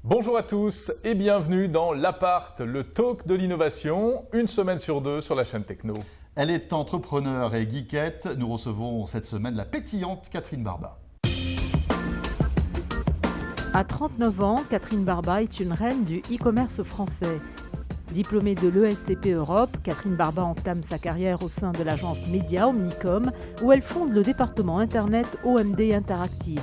Bonjour à tous et bienvenue dans l'Appart, le talk de l'innovation, une semaine sur deux sur la chaîne Techno. Elle est entrepreneure et geekette. Nous recevons cette semaine la pétillante Catherine Barba. À 39 ans, Catherine Barba est une reine du e-commerce français. Diplômée de l'ESCP Europe, Catherine Barba entame sa carrière au sein de l'agence Média Omnicom, où elle fonde le département Internet OMD Interactive.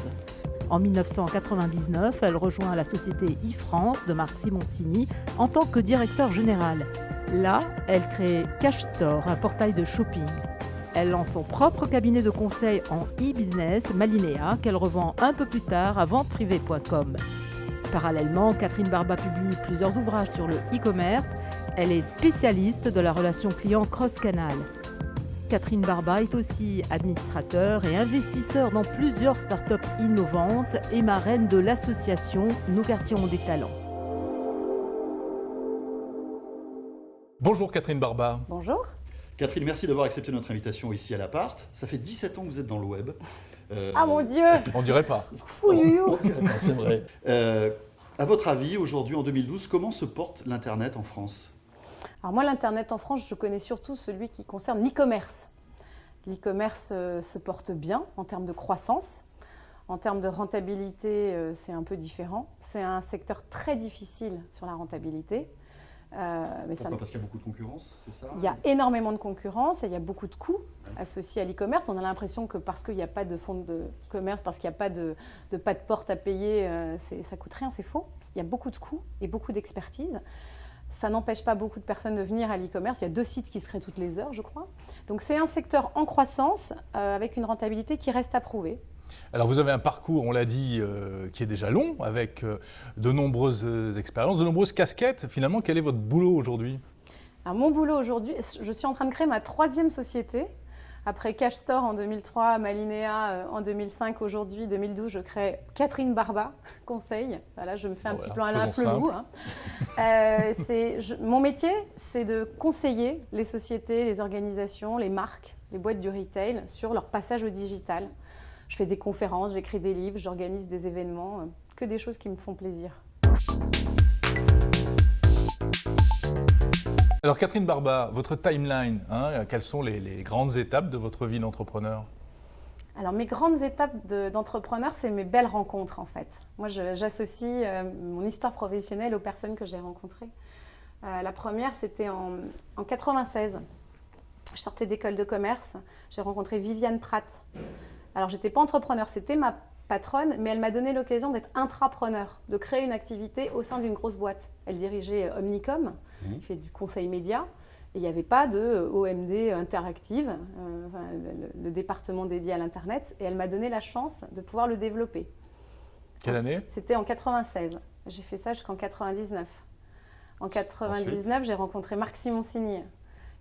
En 1999, elle rejoint la société e-France de Marc Simoncini en tant que directeur général. Là, elle crée Cash Store, un portail de shopping. Elle lance son propre cabinet de conseil en e-business, Malinea, qu'elle revend un peu plus tard à venteprivée.com. Parallèlement, Catherine Barba publie plusieurs ouvrages sur le e-commerce. Elle est spécialiste de la relation client cross-canal. Catherine Barba est aussi administrateur et investisseur dans plusieurs startups innovantes et marraine de l'association Nos quartiers ont des talents. Bonjour Catherine Barba. Bonjour. Catherine, merci d'avoir accepté notre invitation ici à l'Appart. Ça fait 17 ans que vous êtes dans le web. Ah mon Dieu. On dirait pas. Fouillou. On dirait pas, c'est vrai. À votre avis, aujourd'hui, en 2012, comment se porte l'Internet en France ? Alors moi, l'Internet en France, je connais surtout celui qui concerne l'e-commerce. L'e-commerce se porte bien en termes de croissance. En termes de rentabilité, c'est un peu différent. C'est un secteur très difficile sur la rentabilité. Pourquoi ? Parce qu'il y a beaucoup de concurrence, c'est ça ? Il y a énormément de concurrence et il y a beaucoup de coûts associés à l'e-commerce. On a l'impression que parce qu'il n'y a pas de fonds de commerce, parce qu'il n'y a pas de pas de porte à payer, ça ne coûte rien, c'est faux. Il y a beaucoup de coûts et beaucoup d'expertise. Ça n'empêche pas beaucoup de personnes de venir à l'e-commerce. Il y a 2 sites qui se créent toutes les heures, je crois. Donc c'est un secteur en croissance avec une rentabilité qui reste à prouver. Alors vous avez un parcours, on l'a dit, qui est déjà long, avec de nombreuses expériences, de nombreuses casquettes. Finalement, quel est votre boulot aujourd'hui ? Alors, mon boulot aujourd'hui, je suis en train de créer ma 3e société. Après Cash Store en 2003, Malinea en 2005, aujourd'hui, 2012, je crée Catherine Barba, conseil. Voilà, je me fais un petit plan Alain Flelou. Mon métier, c'est de conseiller les sociétés, les organisations, les marques, les boîtes du retail sur leur passage au digital. Je fais des conférences, j'écris des livres, j'organise des événements, que des choses qui me font plaisir. Alors Catherine Barba, votre timeline, quelles sont les grandes étapes de votre vie d'entrepreneur ? Alors mes grandes étapes d'entrepreneur, c'est mes belles rencontres en fait. Moi j'associe mon histoire professionnelle aux personnes que j'ai rencontrées. La première c'était en 96. Je sortais d'école de commerce, j'ai rencontré Viviane Pratt. Alors j'étais pas entrepreneur, c'était ma patronne, mais elle m'a donné l'occasion d'être intrapreneur, de créer une activité au sein d'une grosse boîte. Elle dirigeait Omnicom, qui fait du conseil média, et il n'y avait pas de OMD Interactive, le département dédié à l'Internet, et elle m'a donné la chance de pouvoir le développer. Quelle année ? C'était en 96. J'ai fait ça jusqu'en 99. En 99, j'ai rencontré Marc Simoncini,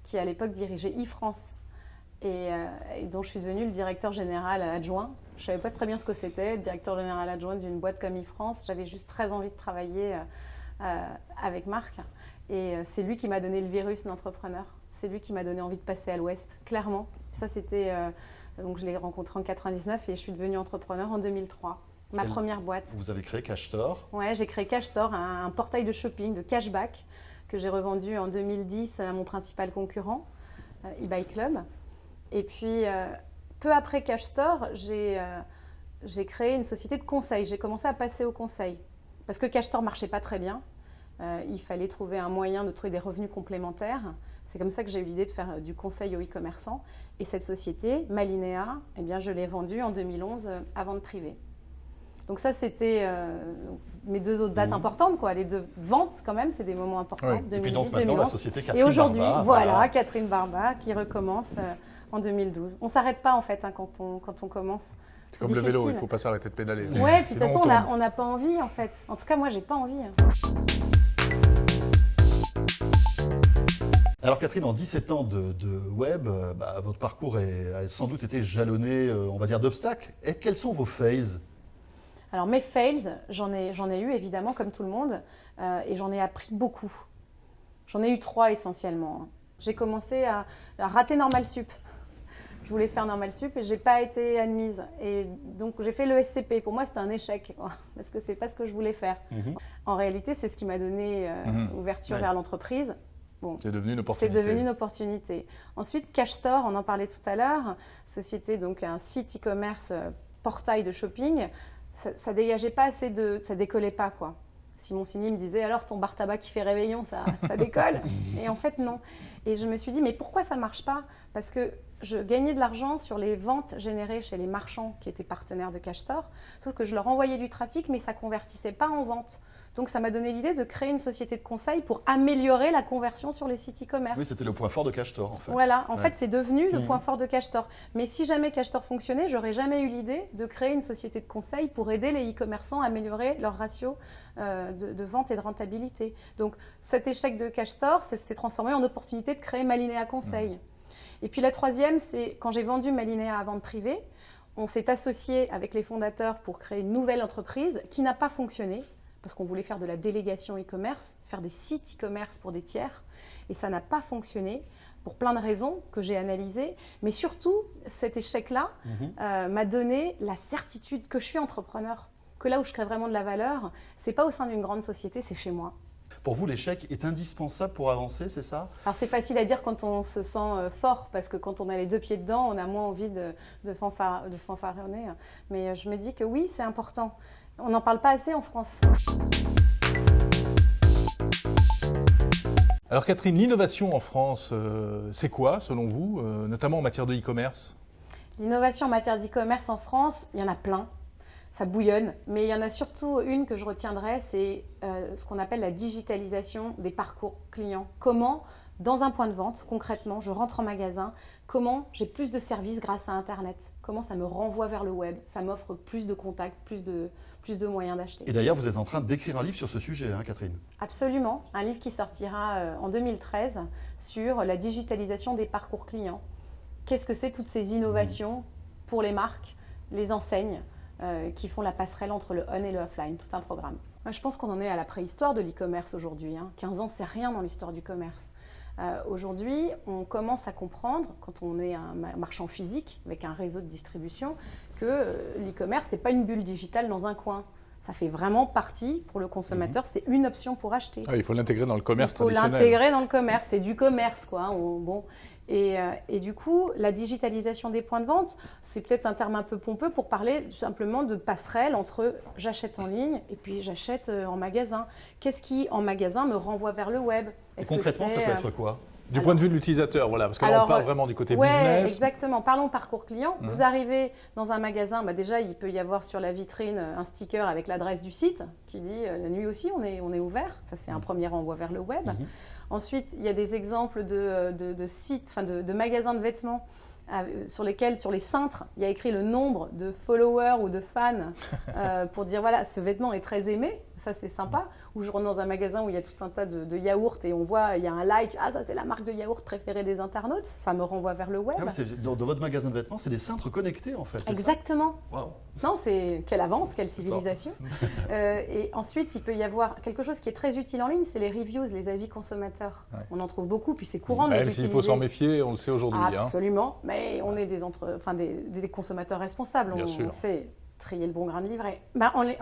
qui à l'époque dirigeait e-France. Et dont je suis devenue le directeur général adjoint. Je ne savais pas très bien ce que c'était, directeur général adjoint d'une boîte comme e-France. J'avais juste très envie de travailler avec Marc. Et c'est lui qui m'a donné le virus d'entrepreneur. C'est lui qui m'a donné envie de passer à l'Ouest, clairement. Ça, c'était... donc, je l'ai rencontré en 99 et je suis devenue entrepreneur en 2003. Ma première boîte. Vous avez créé Cash Store ? Ouais, j'ai créé Cash Store, un portail de shopping, de cashback, que j'ai revendu en 2010 à mon principal concurrent, eBay Club. Et puis, peu après Cash Store, j'ai créé une société de conseil. J'ai commencé à passer au conseil. Parce que Cash Store ne marchait pas très bien. Il fallait trouver un moyen de trouver des revenus complémentaires. C'est comme ça que j'ai eu l'idée de faire du conseil aux e-commerçants. Et cette société, Malinea, eh bien, je l'ai vendue en 2011 à vente privée. Donc ça, c'était mes 2 autres dates importantes, quoi. Les 2 ventes, quand même, c'est des moments importants. Oui. 2010, Et puis donc maintenant, 2011. la société Catherine Et aujourd'hui, Barba, voilà, Catherine Barba qui recommence en 2012. On ne s'arrête pas, en fait, quand on commence. C'est comme difficile. Le vélo, il ne faut pas s'arrêter de pédaler. Ouais, puis de toute façon, on n'a pas envie, en fait. En tout cas, moi, je n'ai pas envie. Alors Catherine, en 17 ans de web, votre parcours a sans doute été jalonné, on va dire, d'obstacles. Et quelles sont vos phases ? Alors mes fails, j'en ai eu évidemment comme tout le monde et j'en ai appris beaucoup. J'en ai eu 3 essentiellement. J'ai commencé à rater Normal Sup. Je voulais faire Normal Sup et je n'ai pas été admise. Et donc j'ai fait le SCP. Pour moi c'était un échec parce que ce n'est pas ce que je voulais faire. En réalité c'est ce qui m'a donné ouverture vers l'entreprise. Bon, c'est devenu une opportunité. C'est devenu une opportunité. Ensuite, Cash Store, on en parlait tout à l'heure, société, donc un site e-commerce, portail de shopping, ça dégageait pas assez de... ça décollait pas, quoi. Simon Signy me disait, alors ton bar tabac qui fait réveillon, ça décolle? Et en fait, non. Et je me suis dit, mais pourquoi ça marche pas? Parce que je gagnais de l'argent sur les ventes générées chez les marchands qui étaient partenaires de Cash Store, sauf que je leur envoyais du trafic, mais ça convertissait pas en vente. Donc ça m'a donné l'idée de créer une société de conseil pour améliorer la conversion sur les sites e-commerce. Oui, c'était le point fort de Cash Store en fait. Voilà, en fait c'est devenu le point fort de Cash Store. Mais si jamais Cash Store fonctionnait, j'aurais jamais eu l'idée de créer une société de conseil pour aider les e-commerçants à améliorer leur ratio de vente et de rentabilité. Donc cet échec de Cash Store s'est transformé en opportunité de créer Malinéa Conseil. Et puis la troisième, c'est quand j'ai vendu Malinéa à vente privée, on s'est associé avec les fondateurs pour créer une nouvelle entreprise qui n'a pas fonctionné. Parce qu'on voulait faire de la délégation e-commerce, faire des sites e-commerce pour des tiers. Et ça n'a pas fonctionné pour plein de raisons que j'ai analysées. Mais surtout, cet échec-là m'a donné la certitude que je suis entrepreneur. Que là où je crée vraiment de la valeur, ce n'est pas au sein d'une grande société, c'est chez moi. Pour vous, l'échec est indispensable pour avancer, c'est ça? Alors c'est facile à dire quand on se sent fort, parce que quand on a les 2 pieds dedans, on a moins envie de fanfaronner. Mais je me dis que oui, c'est important. On n'en parle pas assez en France. Alors Catherine, l'innovation en France, c'est quoi selon vous, notamment en matière de e-commerce? L'innovation en matière d'e-commerce en France, il y en a plein. Ça bouillonne, mais il y en a surtout une que je retiendrai, c'est ce qu'on appelle la digitalisation des parcours clients. Comment, dans un point de vente, concrètement, je rentre en magasin, comment j'ai plus de services grâce à Internet? Comment ça me renvoie vers le web? Ça m'offre plus de contacts, plus de moyens d'acheter. Et d'ailleurs, vous êtes en train d'écrire un livre sur ce sujet, hein, Catherine? Absolument, un livre qui sortira en 2013 sur la digitalisation des parcours clients. Qu'est-ce que c'est toutes ces innovations pour les marques, les enseignes qui font la passerelle entre le on et le offline, tout un programme. Moi, je pense qu'on en est à la préhistoire de l'e-commerce aujourd'hui. 15 ans, c'est rien dans l'histoire du commerce. Aujourd'hui, on commence à comprendre, quand on est un marchand physique avec un réseau de distribution, que l'e-commerce, ce n'est pas une bulle digitale dans un coin. Ça fait vraiment partie, pour le consommateur, c'est une option pour acheter. Ah, il faut l'intégrer dans le commerce traditionnel. Il faut l'intégrer dans le commerce, c'est du commerce, quoi. Bon. Et du coup, la digitalisation des points de vente, c'est peut-être un terme un peu pompeux pour parler simplement de passerelle entre j'achète en ligne et puis j'achète en magasin. Qu'est-ce qui, en magasin, me renvoie vers le web? Et concrètement, ça peut être quoi? Du point de vue de l'utilisateur, voilà, parce que là, on parle vraiment du côté business. Exactement. Parlons parcours client. Vous arrivez dans un magasin, déjà, il peut y avoir sur la vitrine un sticker avec l'adresse du site qui dit la nuit aussi, on est ouvert. Ça, c'est un premier renvoi vers le web. Ensuite, il y a des exemples de sites, de magasins de vêtements sur lesquels, sur les cintres, il y a écrit le nombre de followers ou de fans pour dire voilà, ce vêtement est très aimé, ça c'est sympa. Ou je rentre dans un magasin où il y a tout un tas de yaourts et on voit, il y a un like, ah ça c'est la marque de yaourt préférée des internautes, ça me renvoie vers le web. Dans votre magasin de vêtements, c'est des cintres connectés en fait. Exactement. Wow. Non, c'est quelle avance, quelle civilisation. Et ensuite, il peut y avoir quelque chose qui est très utile en ligne, c'est les reviews, les avis consommateurs. Ouais. On en trouve beaucoup, puis c'est courant de les utiliser. Même s'il faut s'en méfier, on le sait aujourd'hui. Absolument, mais on est des consommateurs responsables, on sait trier le bon grain de livret.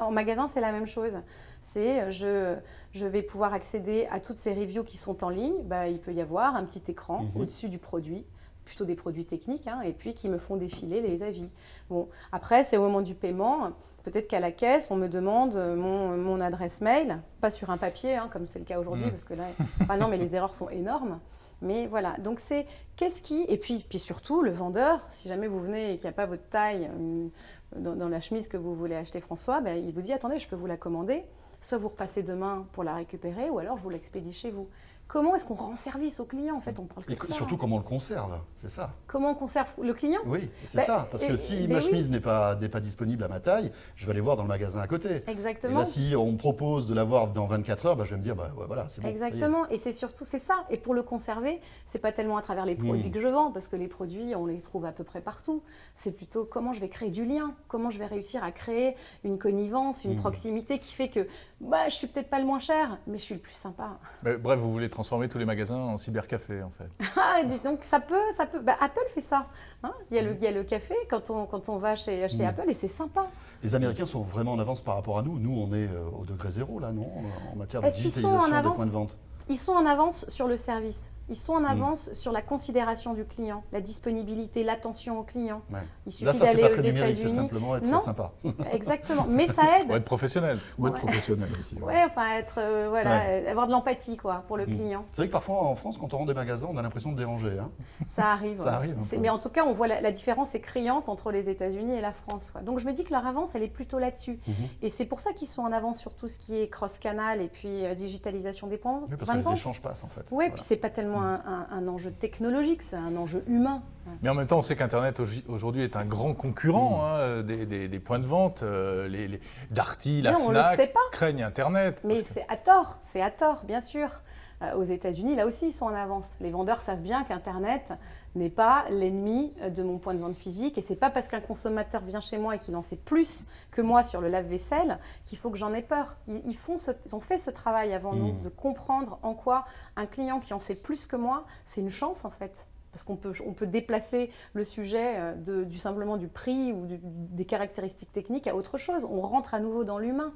En magasin, c'est la même chose. C'est je vais pouvoir accéder à toutes ces reviews qui sont en ligne. Il peut y avoir un petit écran au-dessus du produit, plutôt des produits techniques, et puis qui me font défiler les avis. Bon, après, c'est au moment du paiement. Peut-être qu'à la caisse, on me demande mon adresse mail, pas sur un papier, comme c'est le cas aujourd'hui, parce que là, non, mais les erreurs sont énormes. Mais voilà, donc c'est qu'est-ce qui... Et puis surtout, le vendeur, si jamais vous venez et qu'il n'y a pas votre taille dans la chemise que vous voulez acheter, François, il vous dit, attendez, je peux vous la commander. Soit vous repassez demain pour la récupérer, ou alors je vous l'expédie chez vous. comment est-ce qu'on rend service au client en fait, on parle que Et de ça. surtout comment on le conserve, c'est ça. Comment on conserve le client. Oui, c'est Bah, ça. Parce que si ma oui. chemise n'est pas disponible à ma taille, je vais aller voir dans le magasin à côté. Et Exactement. là, si on me propose de l'avoir dans 24 heures, bah, je vais me dire, bah, ouais, voilà, c'est bon. ça y est. Exactement, et c'est surtout c'est ça. Et pour le conserver, c'est pas tellement à travers les produits que je vends, parce que les produits, on les trouve à peu près partout. C'est plutôt comment je vais créer du lien, comment je vais réussir à créer une connivence, une proximité qui fait que bah, je suis peut-être pas le moins cher, mais je suis le plus sympa. Mais bref, vous voulez transformer tous les magasins en cybercafé, en fait. Ah, dis donc ça peut. Bah, Apple fait ça. Hein, il y a le café quand on va chez Apple et c'est sympa. Les Américains sont vraiment en avance par rapport à nous. Nous, on est au degré zéro, là, non, en matière de Est-ce qu'ils sont digitalisation en des avance points de vente. Ils sont en avance sur le service. Ils sont en avance sur la considération du client, la disponibilité, l'attention au client. Ouais. Il suffit Là, ça, c'est d'aller pas aux très numérique, c'est États-Unis. simplement être Non. très sympa. Exactement, mais ça aide. Pour être professionnel. Ou être Ouais. professionnel aussi. Ouais, enfin être avoir de l'empathie quoi pour le client. C'est vrai que parfois, en France, quand on rentre des magasins, on a l'impression de déranger. Hein. Ça arrive. Ça arrive un peu. Mais en tout cas, on voit la différence est criante entre les États-Unis et la France. Quoi. Donc je me dis que leur avance, elle est plutôt là-dessus. Et c'est pour ça qu'ils sont en avance sur tout ce qui est cross-canal et puis digitalisation des points Oui, parce que les échanges passent, en fait. Oui, Voilà. puis c'est pas tellement un enjeu technologique, c'est un enjeu humain. Mais en même temps, on sait qu'Internet aujourd'hui est un grand concurrent des points de vente. Les Darty, la Mais on le Fnac sait pas. craignent Internet. Mais parce que- c'est à tort, bien sûr. Aux États-Unis, là aussi, ils sont en avance. Les vendeurs savent bien qu'Internet n'est pas l'ennemi de mon point de vente physique. Et c'est pas parce qu'un consommateur vient chez moi et qu'il en sait plus que moi sur le lave-vaisselle qu'il faut que j'en ai peur. Ils ont fait ce travail avant nous, de comprendre en quoi un client qui en sait plus que moi, c'est une chance en fait. Parce qu'on peut déplacer le sujet simplement du prix ou des caractéristiques techniques à autre chose. On rentre à nouveau dans l'humain.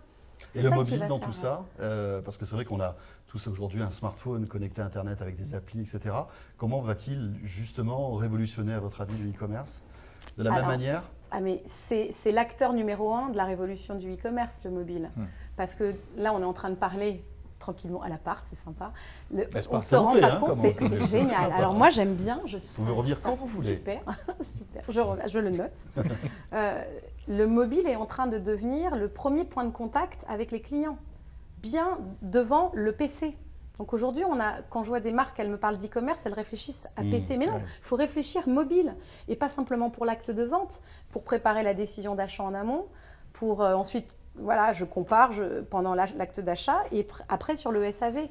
Et le mobile dans tout ça, parce que c'est vrai qu'on a tous aujourd'hui un smartphone connecté à Internet avec des applis, etc. Comment va-t-il justement révolutionner, à votre avis, le e-commerce? De la même manière? Ah mais c'est l'acteur numéro 1 de la révolution du e-commerce, le mobile. Parce que là, on est en train de parler tranquillement à l'appart, c'est sympa. On se rend pas compte, c'est génial. Alors moi, j'aime bien. Vous pouvez redire quand vous voulez. Super, super. Je le note. Le mobile est en train de devenir le premier point de contact avec les clients, bien devant le PC. Donc aujourd'hui, quand je vois des marques, elles me parlent d'e-commerce, elles réfléchissent à PC. Mais non, il faut réfléchir mobile. Et pas simplement pour l'acte de vente, pour préparer la décision d'achat en amont, pour ensuite, voilà, je compare pendant l'acte d'achat et après sur le SAV.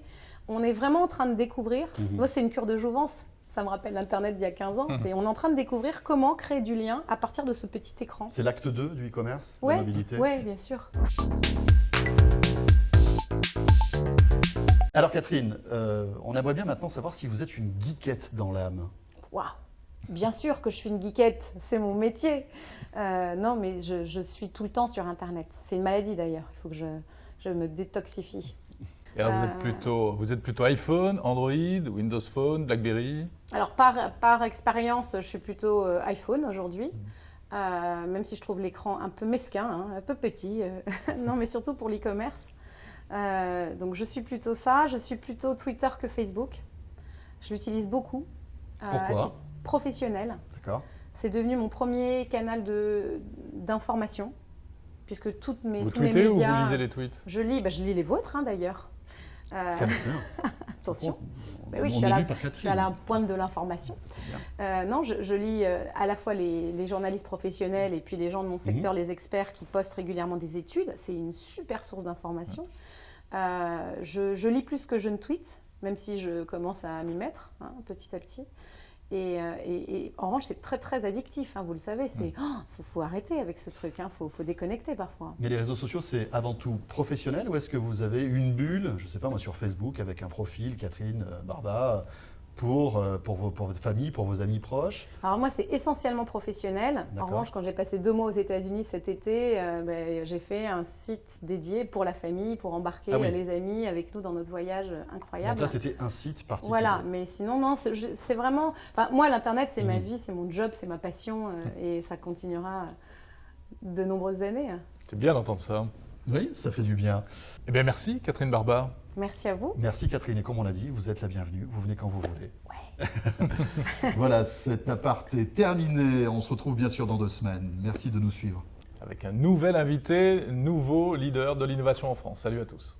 On est vraiment en train de découvrir, moi c'est une cure de jouvence, ça me rappelle l'Internet d'il y a 15 ans, on est en train de découvrir comment créer du lien à partir de ce petit écran. C'est l'acte 2 du e-commerce, Ouais, la mobilité? Oui, bien sûr. Alors Catherine, on aimerait bien maintenant savoir si vous êtes une geekette dans l'âme. Waouh! Bien sûr que je suis une geekette, c'est mon métier. Non, mais je suis tout le temps sur Internet. C'est une maladie d'ailleurs, il faut que je me détoxifie. Et alors vous êtes plutôt iPhone, Android, Windows Phone, BlackBerry? Alors par expérience, je suis plutôt iPhone aujourd'hui. Même si je trouve l'écran un peu mesquin, hein, un peu petit. Non, mais surtout pour l'e-commerce. Donc je suis plutôt ça. Je suis plutôt Twitter que Facebook. Je l'utilise beaucoup. Pourquoi? À titre professionnel. D'accord. C'est devenu mon premier canal d'information, puisque tous mes Vous tous mes tweetez médias. ou vous lisez les tweets? Je lis les vôtres hein, d'ailleurs. Quel bonheur. Attention. On Oui, je est suis à lu par je suis Catherine. à la pointe de l'information. C'est bien. Non, je lis à la fois les journalistes professionnels et puis les gens de mon secteur, les experts qui postent régulièrement des études. C'est une super source d'information. Je lis plus que je ne tweete, même si je commence à m'y mettre hein, petit à petit. Et en revanche, c'est très très addictif, hein, vous le savez. Faut arrêter avec ce truc, hein, faut déconnecter parfois. Mais les réseaux sociaux, c'est avant tout professionnel ou est-ce que vous avez une bulle, je ne sais pas moi, sur Facebook avec un profil, Catherine Barba, pour votre famille, pour vos amis proches? Alors moi, c'est essentiellement professionnel. En D'accord. revanche, quand j'ai passé 2 mois aux États-Unis cet été, j'ai fait un site dédié pour la famille, pour embarquer les amis avec nous dans notre voyage incroyable. Donc là, c'était un site particulier. Voilà, mais sinon, non, c'est vraiment... Enfin, moi, l'Internet, c'est ma vie, c'est mon job, c'est ma passion, et ça continuera de nombreuses années. C'est bien d'entendre ça. Oui, ça fait du bien. Eh bien merci Catherine Barba. Merci à vous. Merci Catherine, et comme on l'a dit, vous êtes la bienvenue, vous venez quand vous voulez. Ouais. Voilà, cet appart est terminé, on se retrouve bien sûr dans 2 semaines. Merci de nous suivre. Avec un nouvel invité, nouveau leader de l'innovation en France. Salut à tous.